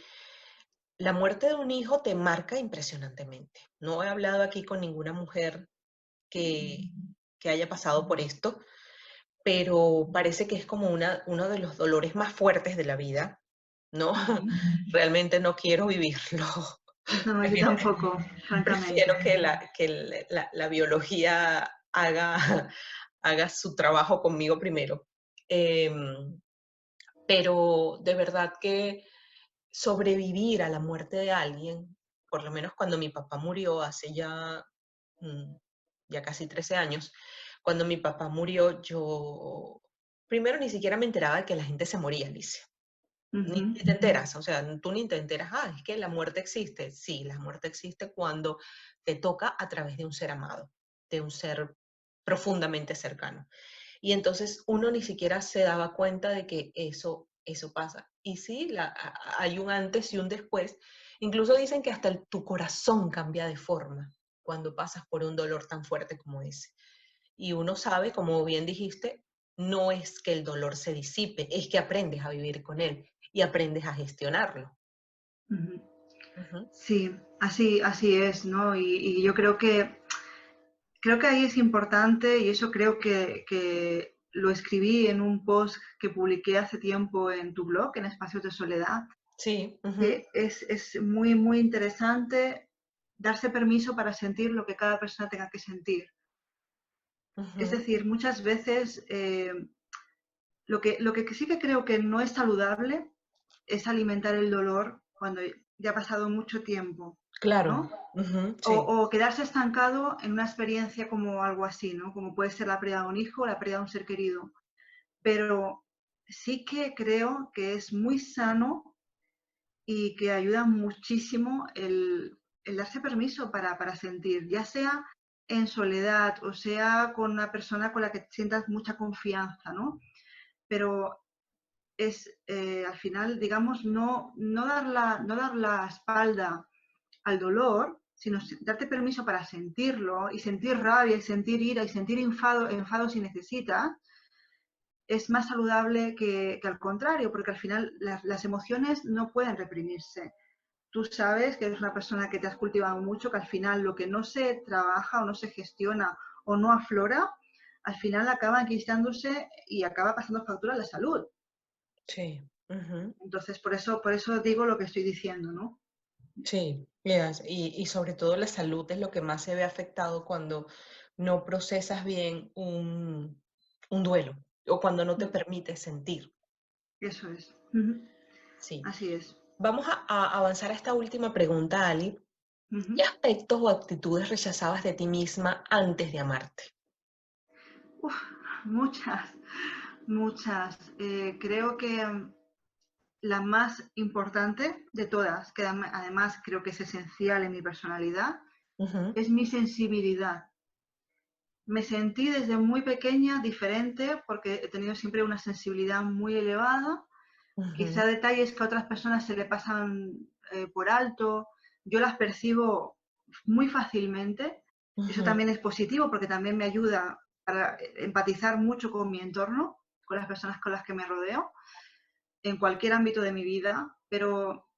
la muerte de un hijo te marca impresionantemente. No he hablado aquí con ninguna mujer que, que haya pasado por esto, pero parece que es como uno de los dolores más fuertes de la vida, ¿no? Ujú. Realmente no quiero vivirlo. No, yo Prefiero, tampoco, francamente. prefiero que la biología haga su trabajo conmigo primero. Em, pero de verdad que sobrevivir a la muerte de alguien, por lo menos cuando mi papá murió hace mm, ya casi 13 años, cuando mi papá murió, yo primero ni siquiera me enteraba de que la gente se moría, Alicia. Ni Ujú, te enteras, o sea, tú ni te enteras, es que la muerte existe. Sí, la muerte existe cuando te toca a través de un ser amado, de un ser profundamente cercano. Y entonces uno ni siquiera se daba cuenta de que eso pasa. Y sí, hay un antes y un después. Incluso dicen que hasta tu corazón cambia de forma cuando pasas por un dolor tan fuerte como ese. Y uno sabe, como bien dijiste, no es que el dolor se disipe, es que aprendes a vivir con él y aprendes a gestionarlo. ujú. Ujú. Sí, así es, ¿no? Y yo creo que ahí es importante, y eso creo que lo escribí en un post que publiqué hace tiempo en tu blog, en Espacios de Soledad, Sí, ujú, que es muy, muy interesante darse permiso para sentir lo que cada persona tenga que sentir. Es ujú, decir, muchas veces lo que sí que creo que no es saludable es alimentar el dolor cuando ya ha pasado mucho tiempo, claro, ¿no? ujú, O, sí, o quedarse estancado en una experiencia como algo así, ¿no? Como puede ser la pérdida de un hijo o la pérdida de un ser querido. Pero sí que creo que es muy sano y que ayuda muchísimo el darse permiso para sentir, ya sea en soledad o sea con una persona con la que sientas mucha confianza, ¿no? Pero es al final, digamos, no dar la espalda al dolor, sino darte permiso para sentirlo y sentir rabia y sentir ira y sentir enfado si necesitas, es más saludable que al contrario, porque al final las emociones no pueden reprimirse. Tú sabes que eres una persona que te has cultivado mucho, que al final lo que no se trabaja o no se gestiona o no aflora, al final acaba enquistándose y acaba pasando factura a la salud. sí, ujú. Entonces, por eso digo lo que estoy diciendo, ¿no? Sí, y sobre todo la salud es lo que más se ve afectado cuando no procesas bien un duelo o cuando no te permites sentir. Eso es. Ujú. Sí. Así es. Vamos a avanzar a esta última pregunta, Ali. ¿Qué Ujú. aspectos o actitudes rechazabas de ti misma antes de amarte? Uf, muchas, muchas. Creo que la más importante de todas, que además creo que es esencial en mi personalidad, Ujú, es mi sensibilidad. Me sentí desde muy pequeña diferente porque he tenido siempre una sensibilidad muy elevada, ujú, quizá detalles que a otras personas se le pasan por alto, yo las percibo muy fácilmente. Eso ujú, también es positivo porque también me ayuda para empatizar mucho con mi entorno, con las personas con las que me rodeo, en cualquier ámbito de mi vida, pero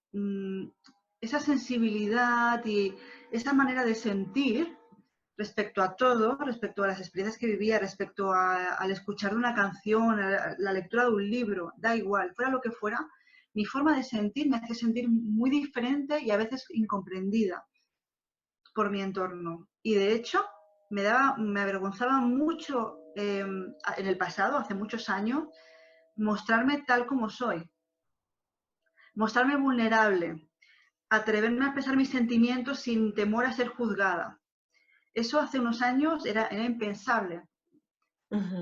esa sensibilidad y esa manera de sentir respecto a todo, respecto a las experiencias que vivía, respecto al escuchar una canción, a la lectura de un libro, da igual, fuera lo que fuera, mi forma de sentir me hace sentir muy diferente y a veces incomprendida por mi entorno. Y de hecho, me avergonzaba mucho en el pasado, hace muchos años, mostrarme tal como soy, mostrarme vulnerable, atreverme a expresar mis sentimientos sin temor a ser juzgada. Eso hace unos años era impensable.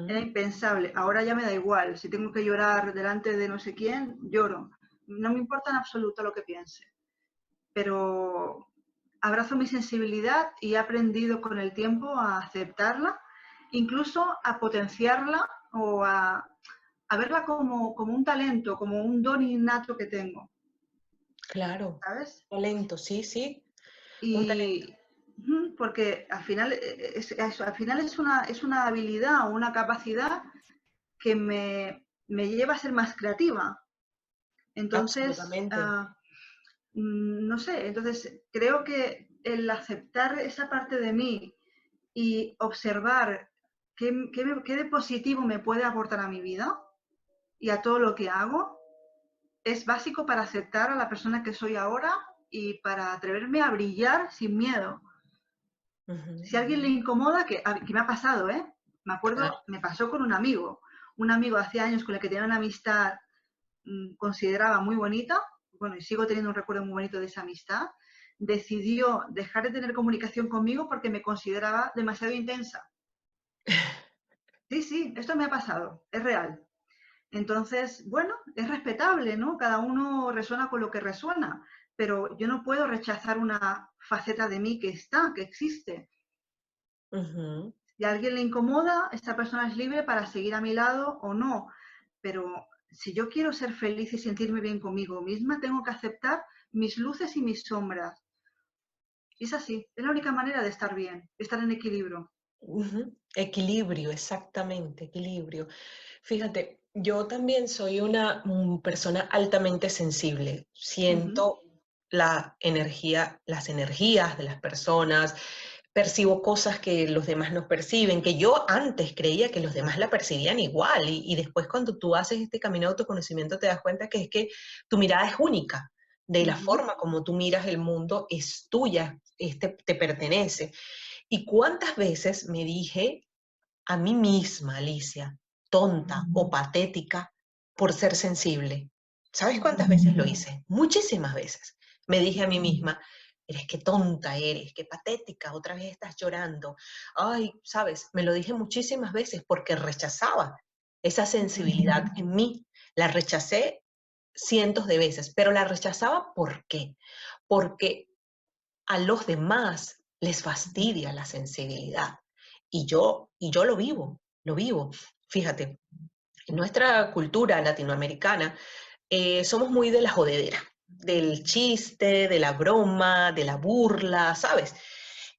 Era Ujú. impensable. Ahora ya me da igual. Si tengo que llorar delante de no sé quién, lloro. No me importa en absoluto lo que piense. Pero abrazo mi sensibilidad y he aprendido con el tiempo a aceptarla, incluso a potenciarla o a verla como un talento, como un don innato que tengo, Claro, ¿sabes? talento, sí, sí, un talento. Y porque al final al final es una habilidad o una capacidad que me lleva a ser más creativa. Entonces, Absolutamente. no sé, entonces creo que el aceptar esa parte de mí y observar qué de positivo me puede aportar a mi vida y a todo lo que hago, es básico para aceptar a la persona que soy ahora y para atreverme a brillar sin miedo. Ujú. Si a alguien le incomoda, que me ha pasado, ¿eh? Me Claro. acuerdo, me pasó con un amigo hace años con el que tenía una amistad consideraba muy bonita, bueno, y sigo teniendo un recuerdo muy bonito de esa amistad, decidió dejar de tener comunicación conmigo porque me consideraba demasiado intensa. Sí, sí, esto me ha pasado, es real. Entonces, bueno, es respetable, ¿no? Cada uno resuena con lo que resuena, pero yo no puedo rechazar una faceta de mí que está, que existe. Ujú. Si a alguien le incomoda, esta persona es libre para seguir a mi lado o no. Pero si yo quiero ser feliz y sentirme bien conmigo misma, tengo que aceptar mis luces y mis sombras. Y es así, es la única manera de estar bien, de estar en equilibrio. Ujú. Equilibrio, exactamente, equilibrio. Fíjate, yo también soy una persona altamente sensible. Ujú, Siento la energía, las energías de las personas, percibo cosas que los demás no perciben, que yo antes creía que los demás la percibían igual, y después cuando tú haces este camino de autoconocimiento te das cuenta que es que tu mirada es única, de la ujú, forma como tú miras el mundo es tuya, te pertenece. ¿Y cuántas veces me dije a mí misma, Alicia, tonta o patética por ser sensible? ¿Sabes cuántas ujú, veces lo hice? Muchísimas veces. Me dije a mí misma, eres qué tonta eres, qué patética, otra vez estás llorando. Ay, sabes, me lo dije muchísimas veces porque rechazaba esa ujú, sensibilidad en mí. La rechacé cientos de veces, pero la rechazaba ¿por qué? Porque a los demás les fastidia la sensibilidad. Y yo lo vivo, lo vivo. Fíjate, en nuestra cultura latinoamericana somos muy de la jodedera, del chiste, de la broma, de la burla, ¿sabes?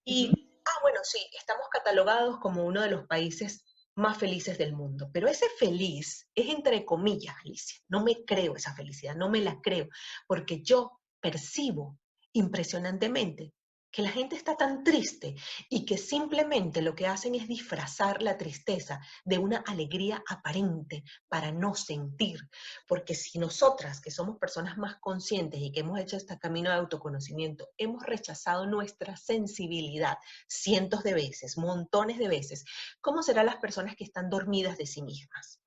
ujú, Bueno, sí, estamos catalogados como uno de los países más felices del mundo, pero ese feliz es entre comillas, Alicia. No me creo esa felicidad, no me la creo, porque yo percibo impresionantemente que la gente está tan triste y que simplemente lo que hacen es disfrazar la tristeza de una alegría aparente para no sentir. Porque si nosotras, que somos personas más conscientes y que hemos hecho este camino de autoconocimiento, hemos rechazado nuestra sensibilidad cientos de veces, montones de veces, ¿cómo serán las personas que están dormidas de sí mismas?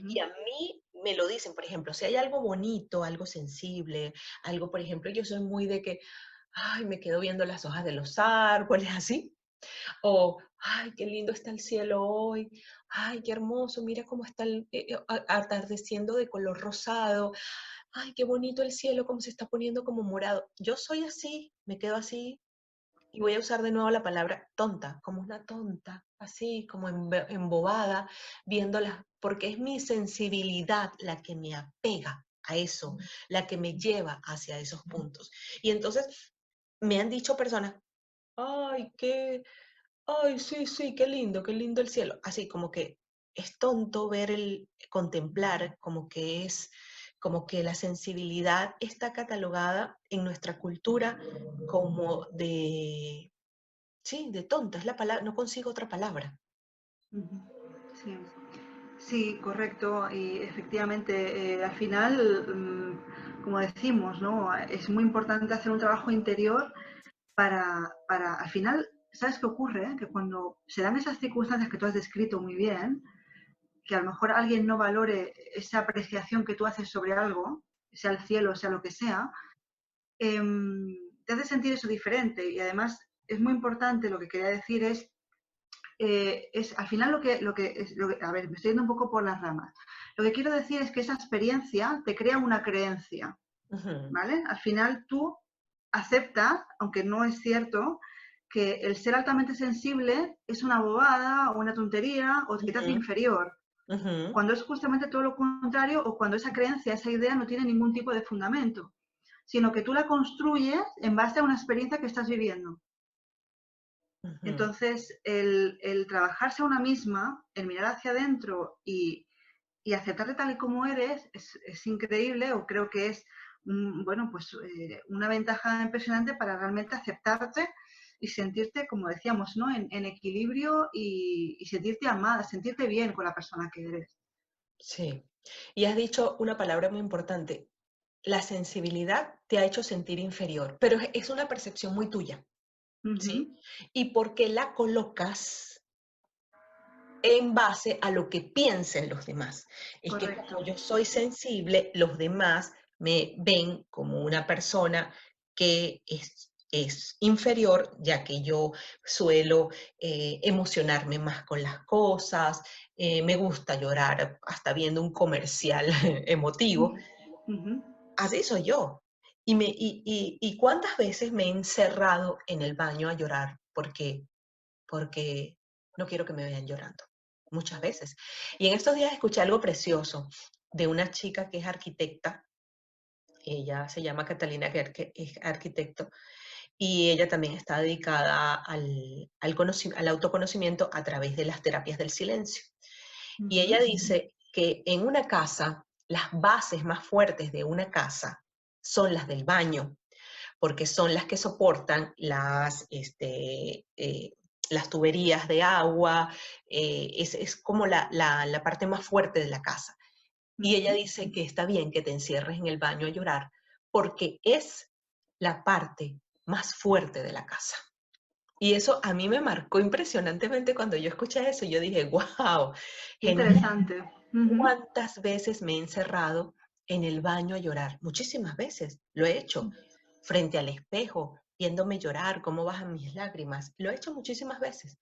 Y ujú, a mí me lo dicen, por ejemplo, si hay algo bonito, algo sensible, algo, por ejemplo, yo soy muy de que, ay, me quedo viendo las hojas de los árboles, así, o, ay, qué lindo está el cielo hoy, ay, qué hermoso, mira cómo está atardeciendo de color rosado, ay, qué bonito el cielo, cómo se está poniendo como morado. Yo soy así, me quedo así, y voy a usar de nuevo la palabra tonta, como una tonta, así como embobada, viéndolas, porque es mi sensibilidad la que me apega a eso, la que me lleva hacia esos puntos. Y entonces me han dicho personas, ay, ay, sí, sí, qué lindo el cielo. Así como que es tonto ver contemplar, como que es como que la sensibilidad está catalogada en nuestra cultura como de, sí, de tonta, es la palabra, no consigo otra palabra. Ujú. Sí. Sí, correcto. Y efectivamente, al final, como decimos, ¿no? Es muy importante hacer un trabajo interior al final, ¿sabes qué ocurre? Que cuando se dan esas circunstancias que tú has descrito muy bien, que a lo mejor alguien no valore esa apreciación que tú haces sobre algo, sea el cielo, sea lo que sea, te hace sentir eso diferente. Y además es muy importante, lo que quería decir es al final a ver, me estoy yendo un poco por las ramas. Lo que quiero decir es que esa experiencia te crea una creencia, Ujú, ¿vale? Al final tú aceptas, aunque no es cierto, que el ser altamente sensible es una bobada o una tontería o que te hace ujú, inferior, ujú. cuando es justamente todo lo contrario o cuando esa creencia, esa idea no tiene ningún tipo de fundamento, sino que tú la construyes en base a una experiencia que estás viviendo. Ujú. Entonces, el trabajarse a una misma, el mirar hacia adentro y aceptarte tal y como eres es increíble o creo que es bueno, pues, una ventaja impresionante para realmente aceptarte y sentirte, como decíamos, ¿no? En equilibrio y sentirte amada, sentirte bien con la persona que eres. Sí. Y has dicho una palabra muy importante. La sensibilidad te ha hecho sentir inferior, pero es una percepción muy tuya, ¿sí? Ujú, ¿Y por qué la colocas en base a lo que piensen los demás? Es que como correcto. yo soy sensible, los demás me ven como una persona que es inferior, ya que yo suelo emocionarme más con las cosas, me gusta llorar hasta viendo un comercial emotivo. Ujú, Así soy yo. Y cuántas veces me he encerrado en el baño a llorar porque no quiero que me vean llorando. Muchas veces. Y en estos días escuché algo precioso de una chica que es arquitecta. Ella se llama Catalina, que es arquitecto, y ella también está dedicada al autoconocimiento a través de las terapias del silencio. Y ella ujú, dice que en una casa, las bases más fuertes de una casa son las del baño, porque son las que soportan las tuberías de agua, es como la parte más fuerte de la casa. Y ella ujú. dice que está bien que te encierres en el baño a llorar, porque es la parte más fuerte de la casa. Y eso a mí me marcó impresionantemente cuando yo escuché eso. Yo dije, wow, Qué genial. interesante. Ujú, ¿Cuántas veces me he encerrado en el baño a llorar? Muchísimas veces lo he hecho, frente al espejo, viéndome llorar, cómo bajan mis lágrimas. Lo he hecho muchísimas veces.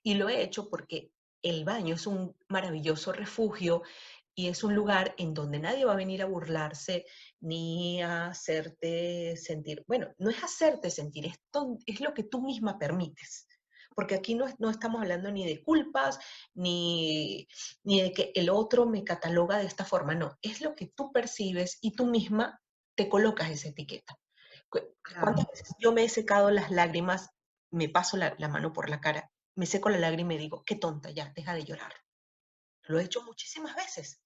Y lo he hecho porque el baño es un maravilloso refugio y es un lugar en donde nadie va a venir a burlarse ni a hacerte sentir, bueno, no es hacerte sentir, es lo que tú misma permites. Porque aquí no estamos hablando ni de culpas, ni de que el otro me cataloga de esta forma, no, es lo que tú percibes y tú misma te colocas esa etiqueta. ¿Cuántas claro. veces yo me he secado las lágrimas, me paso la mano por la cara, me seco la lágrima y digo, qué tonta, ya, deja de llorar? Lo he hecho Ujú. muchísimas veces,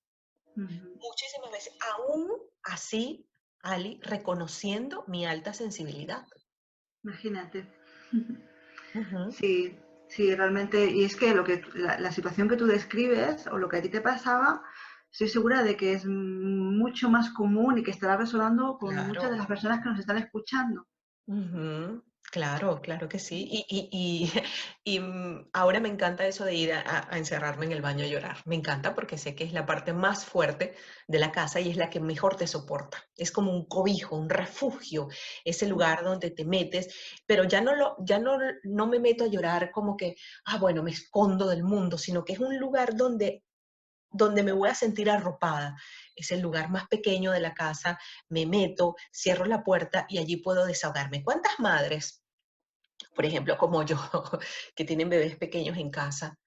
aún así, Ali, reconociendo mi alta sensibilidad. Imagínate. Ujú. Sí, sí, realmente, y es que la situación que tú describes o lo que a ti te pasaba, estoy segura de que es mucho más común y que estará resonando con muchas de Claro. las personas que nos están escuchando. Ujú. Claro, claro que sí. Ahora me encanta eso de ir a encerrarme en el baño a llorar. Me encanta porque sé que es la parte más fuerte de la casa y es la que mejor te soporta. Es como un cobijo, un refugio, ese lugar donde te metes, pero no me meto a llorar como que, bueno, me escondo del mundo, sino que es un lugar donde me voy a sentir arropada. Es el lugar más pequeño de la casa, me meto, cierro la puerta y allí puedo desahogarme. ¿Cuántas madres, por ejemplo, como yo, que tienen bebés pequeños en casa?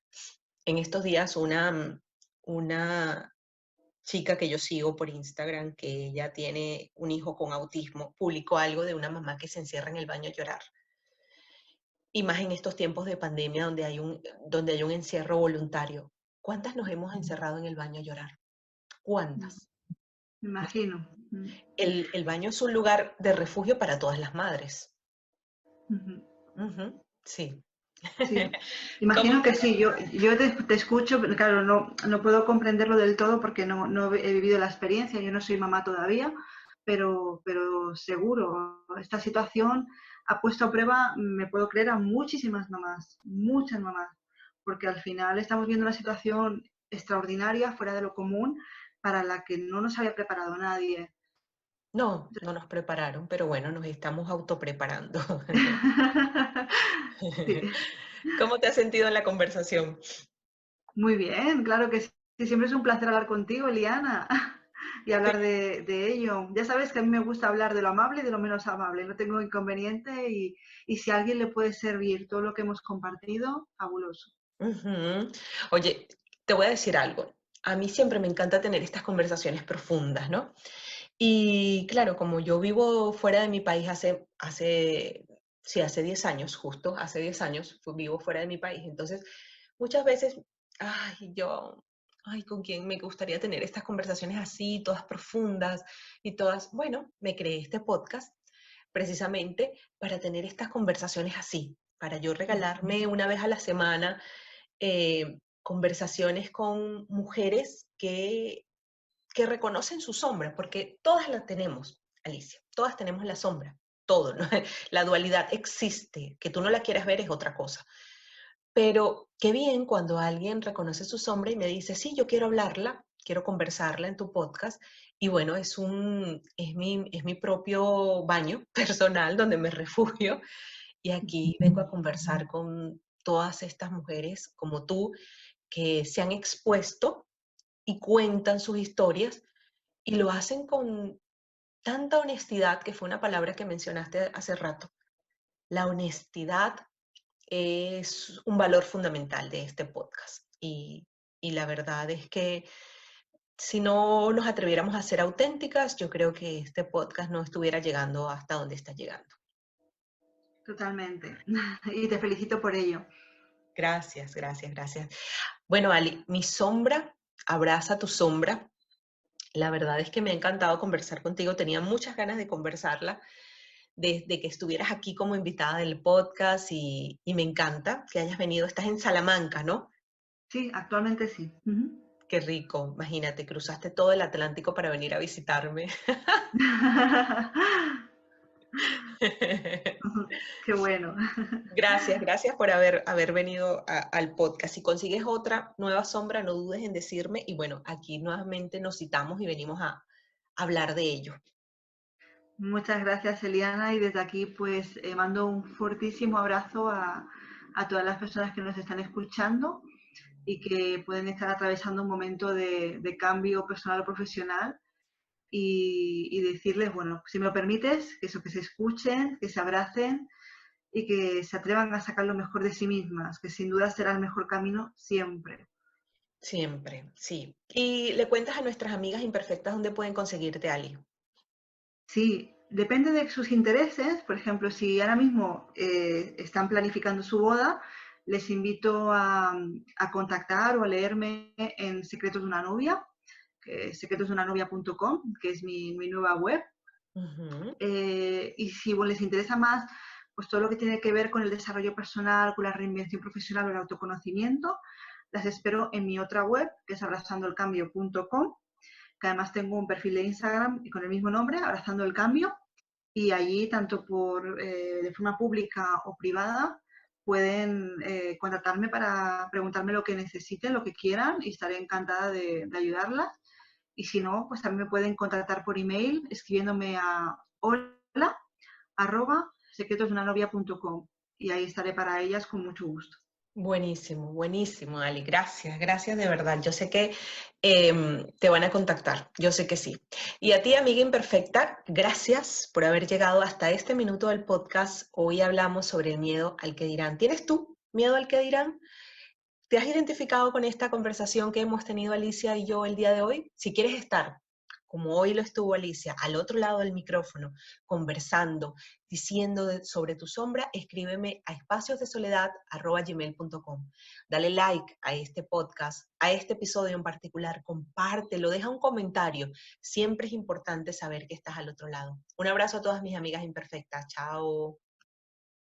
En estos días una chica que yo sigo por Instagram, que ella tiene un hijo con autismo, publicó algo de una mamá que se encierra en el baño a llorar. Y más en estos tiempos de pandemia donde hay un encierro voluntario. ¿Cuántas nos hemos encerrado en el baño a llorar? ¿Cuántas? Me imagino. El baño es un lugar de refugio para todas las madres. Ujú. Ujú, sí. Sí, ¿Cómo imagino te... que sí. Yo te escucho, pero claro, no puedo comprenderlo del todo porque no he vivido la experiencia, yo no soy mamá todavía, pero seguro, esta situación ha puesto a prueba, me puedo creer, a muchísimas mamás, muchas mamás, porque al final estamos viendo una situación extraordinaria, fuera de lo común, para la que no nos había preparado nadie. No, no nos prepararon, pero bueno, nos estamos autopreparando. Sí. ¿Cómo te has sentido en la conversación? Muy bien, claro que sí. Siempre es un placer hablar contigo, Eliana, y hablar de ello. Ya sabes que a mí me gusta hablar de lo amable y de lo menos amable. No tengo inconveniente y si a alguien le puede servir todo lo que hemos compartido, fabuloso. Ujú. Oye, te voy a decir algo. A mí siempre me encanta tener estas conversaciones profundas, ¿no? Y claro, como yo vivo fuera de mi país hace 10 años, justo, hace 10 años vivo fuera de mi país. Entonces, muchas veces, ¿con quién me gustaría tener estas conversaciones así, todas profundas y todas? Bueno, me creé este podcast precisamente para tener estas conversaciones así, para yo regalarme una vez a la semana conversaciones con mujeres que reconocen su sombra, porque todas la tenemos, Alicia, todas tenemos la sombra, todo, ¿no? La dualidad existe, que tú no la quieras ver es otra cosa. Pero qué bien cuando alguien reconoce su sombra y me dice, sí, yo quiero hablarla, quiero conversarla en tu podcast, y bueno, es mi propio baño personal donde me refugio, y aquí vengo a conversar con todas estas mujeres como tú que se han expuesto y cuentan sus historias y lo hacen con tanta honestidad, que fue una palabra que mencionaste hace rato. La honestidad es un valor fundamental de este podcast y la verdad es que si no nos atreviéramos a ser auténticas, yo creo que este podcast no estuviera llegando hasta donde está llegando. Totalmente. Y te felicito por ello. Gracias, gracias, gracias. Bueno, Ali, mi sombra abraza tu sombra. La verdad es que me ha encantado conversar contigo. Tenía muchas ganas de conversarla desde que estuvieras aquí como invitada del podcast y me encanta que hayas venido. Estás en Salamanca, ¿no? Sí, actualmente sí. Ujú. Qué rico. Imagínate, cruzaste todo el Atlántico para venir a visitarme. Qué bueno. Gracias, gracias por haber venido al podcast. Si consigues otra nueva sombra, no dudes en decirme. Y bueno, aquí nuevamente nos citamos y venimos a hablar de ello. Muchas gracias, Eliana, y desde aquí pues mando un fortísimo abrazo a todas las personas que nos están escuchando y que pueden estar atravesando un momento de cambio personal o profesional y decirles, bueno, si me lo permites, que eso, que se escuchen, que se abracen y que se atrevan a sacar lo mejor de sí mismas, que sin duda será el mejor camino siempre. Siempre, sí. Y le cuentas a nuestras amigas imperfectas dónde pueden conseguirte, Ali. Sí, depende de sus intereses. Por ejemplo, si ahora mismo están planificando su boda, les invito a contactar o a leerme en Secretos de una novia, que es secretosdeunanovia.com, que es mi nueva web. Ujú. Y si bueno, les interesa más, pues todo lo que tiene que ver con el desarrollo personal, con la reinvención profesional o el autoconocimiento, las espero en mi otra web, que es abrazandoelcambio.com, que además tengo un perfil de Instagram y con el mismo nombre, Abrazando el Cambio, y allí, tanto de forma pública o privada, pueden contactarme para preguntarme lo que necesiten, lo que quieran, y estaré encantada de ayudarlas. Y si no, pues también me pueden contactar por email escribiéndome a hola@secretosdeunanovia.com y ahí estaré para ellas con mucho gusto. Buenísimo, buenísimo, Ali. Gracias, gracias de verdad. Yo sé que te van a contactar, yo sé que sí. Y a ti, amiga imperfecta, gracias por haber llegado hasta este minuto del podcast. Hoy hablamos sobre el miedo al que dirán. ¿Tienes tú miedo al que dirán? ¿Te has identificado con esta conversación que hemos tenido Alicia y yo el día de hoy? Si quieres estar como hoy lo estuvo Alicia, al otro lado del micrófono, conversando, diciendo sobre tu sombra, escríbeme a espaciosdesoledad@gmail.com. Dale like a este podcast, a este episodio en particular, compártelo, deja un comentario. Siempre es importante saber que estás al otro lado. Un abrazo a todas mis amigas imperfectas. Chao.